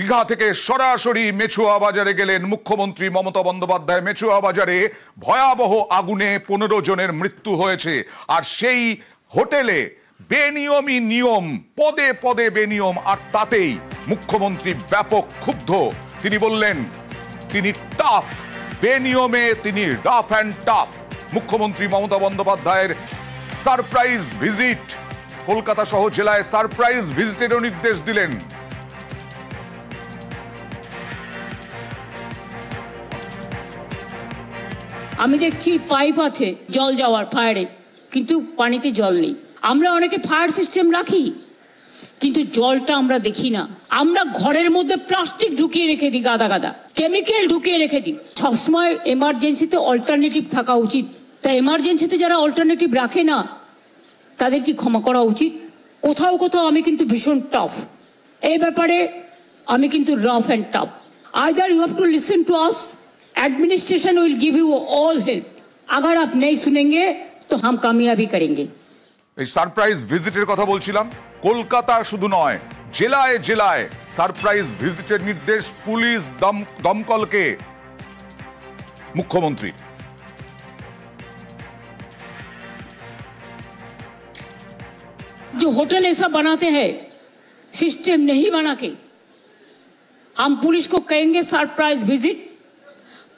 দীঘা থেকে সরাসরি মেছুয়া বাজারে গেলেন মুখ্যমন্ত্রী মমতা বন্দ্যোপাধ্যায়। মেছুয়া বাজারে ভয়াবহ আগুনে 15 জনের মৃত্যু হয়েছে, আর সেই হোটেলে বেনিয়মই নিয়ম, পদে পদে বেনিয়ম, আর তাতেই মুখ্যমন্ত্রী ব্যাপক ক্ষুব্ধ। তিনি বললেন তিনি টাফ, বেনিয়মে তিনি রাফ অ্যান্ড টাফ। মুখ্যমন্ত্রী মমতা বন্দ্যোপাধ্যায়ের সারপ্রাইজ ভিজিট, কলকাতা সহ জেলায় সারপ্রাইজ ভিজিটেরও নির্দেশ দিলেন। আমি দেখছি পাইপ আছে জল যাওয়ার ফায়ারে, কিন্তু পানিতে জল নেই। আমরা অনেকে ফায়ার সিস্টেম রাখি, কিন্তু জলটা আমরা দেখি না। আমরা ঘরের মধ্যে প্লাস্টিক ঢুকিয়ে রেখে দিই, গাদা গাদা কেমিক্যাল ঢুকিয়ে রেখে দিই। সবসময় এমার্জেন্সিতে অল্টারনেটিভ থাকা উচিত। তাই এমার্জেন্সিতে যারা অল্টারনেটিভ রাখে না তাদের কি ক্ষমা করা উচিত? কোথাও কোথাও আমি কিন্তু ভীষণ টাফ এই ব্যাপারে, আমি কিন্তু rough and tough. Either you have to listen to us, administration will give you all help, अगर आप नहीं सुनेंगे तो हम कामयाबी करेंगे। এই সারপ্রাইজ ভিজিটের কথা বলছিলাম, কলকাতা শুধু নয়, জেলায় জেলায় সারপ্রাইজ ভিজিটের নির্দেশ পুলিশ দমকলকে মুখ্যমন্ত্রী। जो होटल ऐसा बनाते हैं सिस्टम नहीं बना के, हम पुलिस को कहेंगे सरप्राइज विजिट,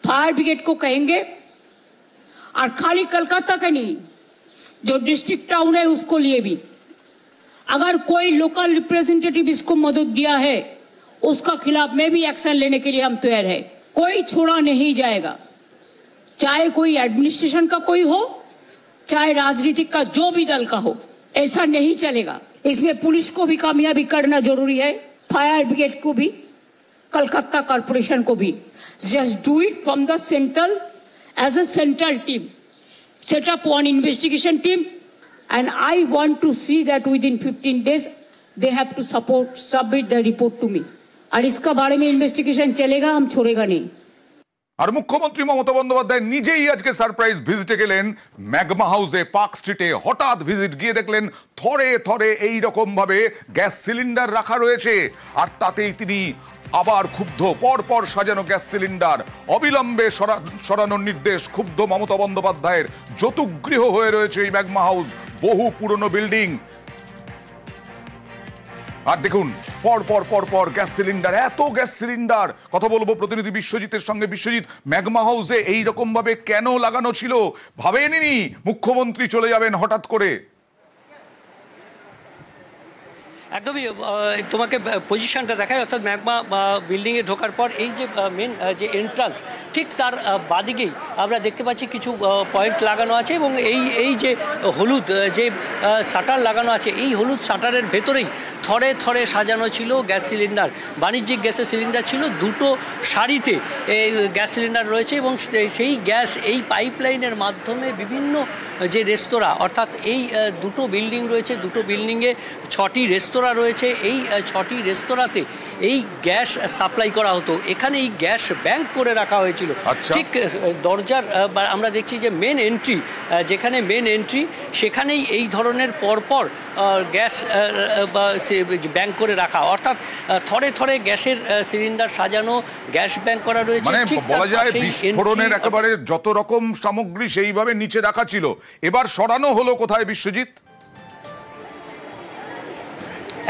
फायर ब्रिगेड को कहेंगे, और खाली कलकत्ता का नहीं, जो डिस्ट्रिक्ट टाउन है उसको लिए भी, अगर कोई लोकल रिप्रेजेंटेटिव इसको मदद दिया है उसका खिलाफ में भी एक्शन लेने के लिए हम तैयार है। कोई छोड़ा नहीं जाएगा, चाहे कोई एडमिनिस्ट्रेशन का कोई हो, चाहे राजनीतिक का जो भी दल का हो, ऐसा नहीं चलेगा। इसमें पुलिस को भी कामयाबी करना जरूरी है, फायर ब्रिगेड को भी, कलकत्ता कॉर्पोरेशन को भी। Just do it from the central as a central team, set up one investigation team, and I want to see that within 15 days they have to submit the report to me, और इसका बारे में investigation चलेगा, हम छोड़ेगा नहीं। আর মুখ্যমন্ত্রী মমতা বন্দ্যোপাধ্যায় নিজেই আজকে সারপ্রাইজ ভিজিটে গেলেন ম্যাগমা হাউসে, পার্ক স্ট্রিটে। হঠাৎ ভিজিট গিয়ে দেখলেন থরে থরে এই রকম ভাবে গ্যাস সিলিন্ডার রাখা রয়েছে, আর তাতেই তিনি আবার ক্ষুব্ধ। পরপর সাজানো গ্যাস সিলিন্ডার অবিলম্বে সরানোর নির্দেশ ক্ষুব্ধ মমতা বন্দ্যোপাধ্যায়ের। যতুগৃহ হয়ে রয়েছে এই ম্যাগমা হাউস, বহু পুরনো বিল্ডিং। আর দেখুন পর গ্যাস সিলিন্ডার, এত গ্যাস সিলিন্ডার। কথা বলবো প্রতিনিধি বিশ্বজিতের সঙ্গে। বিশ্বজিৎ, ম্যাগমা হাউসে এইরকম ভাবে কেন লাগানো ছিল? ভাবেননি মুখ্যমন্ত্রী চলে যাবেন হঠাৎ করে? একদমই, তোমাকে পজিশনটা দেখায়, অর্থাৎ ম্যাগমা বিল্ডিংয়ে ঢোকার পর এই যে মেন যে এন্ট্রান্স, ঠিক তার বাদিকেই আমরা দেখতে পাচ্ছি কিছু পয়েন্ট লাগানো আছে, এবং এই যে হলুদ যে শাটার লাগানো আছে, এই হলুদ শাটারের ভেতরেই থরে থরে সাজানো ছিল গ্যাস সিলিন্ডার। বাণিজ্যিক গ্যাসের সিলিন্ডার ছিল, দুটো সারিতে এই গ্যাস সিলিন্ডার রয়েছে, এবং সেই গ্যাস এই পাইপলাইনের মাধ্যমে বিভিন্ন যে রেস্তোরাঁ, অর্থাৎ এই দুটো বিল্ডিং রয়েছে, দুটো বিল্ডিংয়ে 6টি রেস্তোরাঁ রয়েছে, এই 6টি রেস্তোরাঁতে এই গ্যাস সাপ্লাই করা হতো। এখানে এই গ্যাস ব্যাংক করে রাখা হয়েছিল। ঠিক দরজার আমরা দেখছি যে মেন এন্ট্রি, যেখানে মেন এন্ট্রি সেখানেই এই ধরনের পরপর গ্যাস ব্যাংক করে রাখা, অর্থাৎ থরে থরে গ্যাসের সিলিন্ডার সাজানো, গ্যাস ব্যাংক করা রয়েছে। মানে বলা যায় বিস্ফোরণের একেবারে যত রকম সামগ্রী সেইভাবে নিচে রাখা ছিল। এবার সরানো হলো কোথায় বিশ্বজিৎ?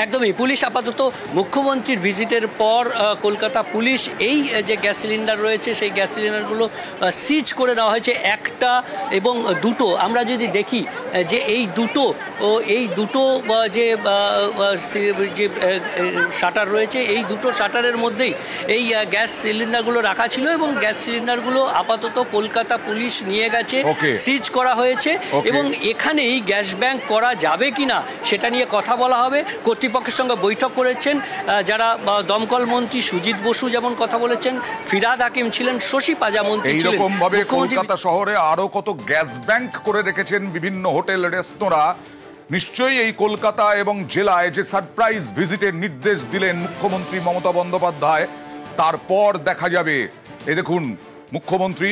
একদমই, পুলিশ আপাতত মুখ্যমন্ত্রীর ভিজিটের পর কলকাতা পুলিশ এই যে গ্যাস সিলিন্ডার রয়েছে সেই গ্যাস সিলিন্ডারগুলো সিজ করে নেওয়া হয়েছে, একটা এবং দুটো। আমরা যদি দেখি যে এই দুটো যে শাটার রয়েছে, এই দুটো শাটারের মধ্যেই এই গ্যাস সিলিন্ডারগুলো রাখা ছিল, এবং গ্যাস সিলিন্ডারগুলো আপাতত কলকাতা পুলিশ নিয়ে গেছে, সিজ করা হয়েছে, এবং এখানেই গ্যাস ব্যাংক করা যাবে কিনা সেটা নিয়ে কথা বলা হবে। কর্তৃপক্ষের সঙ্গে বৈঠক করেছেন যারা দমকল মন্ত্রী সুজিত বসু যেমন কথা বলেছেন, ফিরহাদ হাকিম ছিলেন, শশী পাজা মন্ত্রী ছিলেন। এইরকম ভাবে কলকাতা শহরে আরো কত গ্যাস ব্যাংক করে রেখেছেন বিভিন্ন হোটেল রেস্তোরাঁ। নিশ্চয়ই এই কলকাতা এবং জেলায় যে সারপ্রাইজ ভিজিটের নির্দেশ দিলেন মুখ্যমন্ত্রী মমতা বন্দ্যোপাধ্যায়, তারপর দেখা যাবে। এই দেখুন মুখ্যমন্ত্রী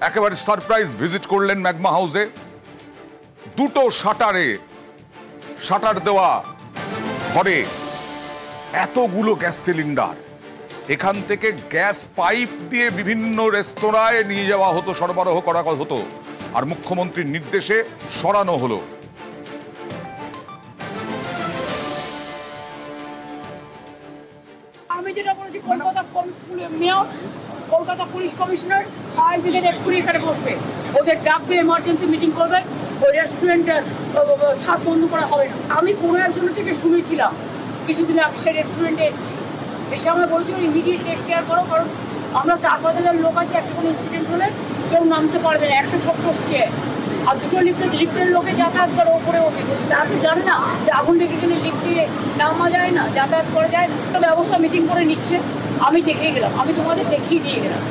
একেবারে সারপ্রাইজ ভিজিট করলেন ম্যাগমা হাউসে। দুটো শাটার দেওয়া ঘরে এতগুলো গ্যাস সিলিন্ডার, এখান থেকে গ্যাস পাইপ দিয়ে বিভিন্ন রেস্তোরাঁয় নিয়ে যাওয়া হতো, সরবরাহ করা হতো, আর মুখ্যমন্ত্রীর নির্দেশে সরানো হলো। আমি যেটা বলেছি, Kolkata mayor, Kolkata police commissioner, fire brigade এক্ষুনি এখানে বসবে, ওদের ডাকবে, এমার্জেন্সি মিটিং করবে, ওই রেস্টুরেন্টের ছাদ বন্ধ করা হবে না। আমি কোনো একজনের থেকে শুনেছিলাম কিছুদিন আগে, সে রেস্টুরেন্টে এসেছি, এসে আমরা বলেছিলাম ইমিডিয়েট টেক কেয়ার করো, কারণ আমরা 4-5 লোক আছি, একটা কোনো ইনসিডেন্ট হলে কেউ নামতে পারবে না, একটা ছোট্ট স্টেয়ার, আর দুটো লিফটের লোকে যাতায়াত করে ওপরে ওঠে, তারা তো জানে না যে আগুন লেগে গেলে লিফটে নামা যায় না, যাতায়াত করা যায় না। তো ব্যবস্থা মিটিং করে নিচ্ছে, আমি দেখে গেলাম, আমি তোমাদের দেখিয়ে দিয়ে গেলাম।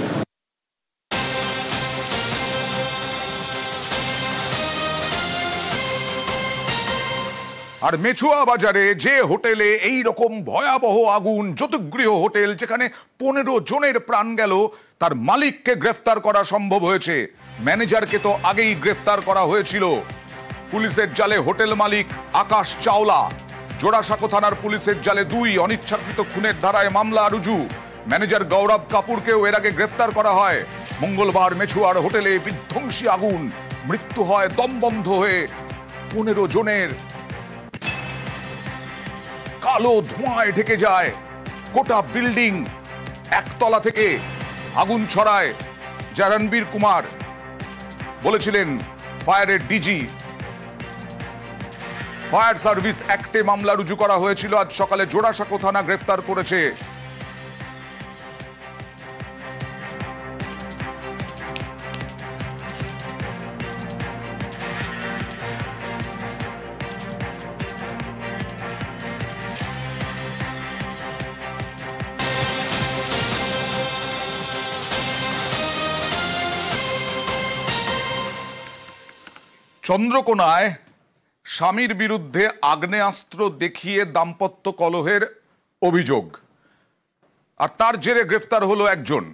আর মেছুয়া বাজারে যে হোটেলে এই রকম ভয়াবহ আগুন, জ্যোতিগৃহ হোটেল যেখানে 15 জনের প্রাণ গেল, তার মালিককে গ্রেফতার করা সম্ভব হয়েছে। ম্যানেজারকে তো আগেই গ্রেফতার করা হয়েছিল। পুলিশের জালে হোটেল মালিক আকাশ চাওলা, জোড়াসাঁকো থানার পুলিশের জালে 2 অনিচ্ছাকৃত খুনের ধারায় মামলা রুজু। ম্যানেজার গৌরব কাপুরকেও এর আগে গ্রেফতার করা হয়। মঙ্গলবার মেছুয়ার হোটেলে বিধ্বংসী আগুন, মৃত্যু হয় দম বন্ধ হয়ে 15 জনের। কালো ধোঁয়ায় ঢেকে যায় গোটা বিল্ডিং, একতলা থেকে আগুন ছড়ায়। যা রণবীর কুমার বলেছিলেন, ফায়ারের ডিজি। ফায়ার সার্ভিস অ্যাক্টে মামলা রুজু করা হয়েছিল। আজ সকালে জোড়াসাঁকো থানা গ্রেফতার করেছে। চন্দ্রকোনায় স্বামীর বিরুদ্ধে আগ্নেয়াস্ত্র দেখিয়ে দাম্পত্য কলহের অভিযোগ, আর তার জেরে গ্রেফতার হলো একজন।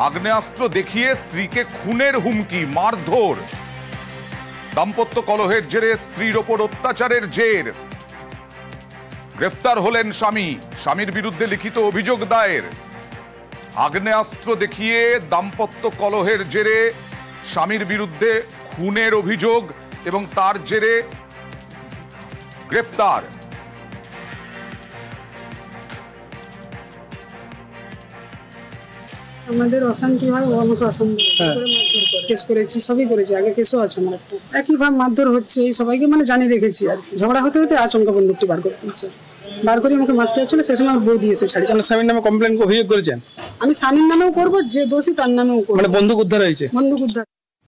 আগ্নেয়াস্ত্র দেখিয়ে স্ত্রীকে খুনের হুমকি, মারধর। দাম্পত্য কলহের জেরে স্ত্রীর ওপর অত্যাচারের জের। গ্রেফতার হলেন স্বামী, স্বামীর বিরুদ্ধে লিখিত অভিযোগ দায়ের। আগ্নেয়াস্ত্র দেখিয়ে দাম্পত্য কলহের জেরে স্বামীর বিরুদ্ধে খুনের অভিযোগ এবং তার জেরে গ্রেফতার। আমাদের অশান্তি হয়, ও আমাকে অশান্তি কেস করেছি, সবই করেছি, আগে কেসও আছে আমার একটা। একইভাবে মারধর হচ্ছে, সবাইকে মানে জানিয়ে রেখেছি আর কি। ঝগড়া হতে হতে আচমকা বন্দুকটি বার করে দিয়েছে, বার করে আমাকে মারতে হচ্ছিল। সে সময় বউ দিয়েছে ছাড়ি। স্বামীর নামে কমপ্লেন অভিযোগ করেছেন? আমি স্বামীর নামেও করবো, যে দোষী তার নামেও করবো। মানে বন্দুক উদ্ধার হয়েছে? বন্দুক উদ্ধার।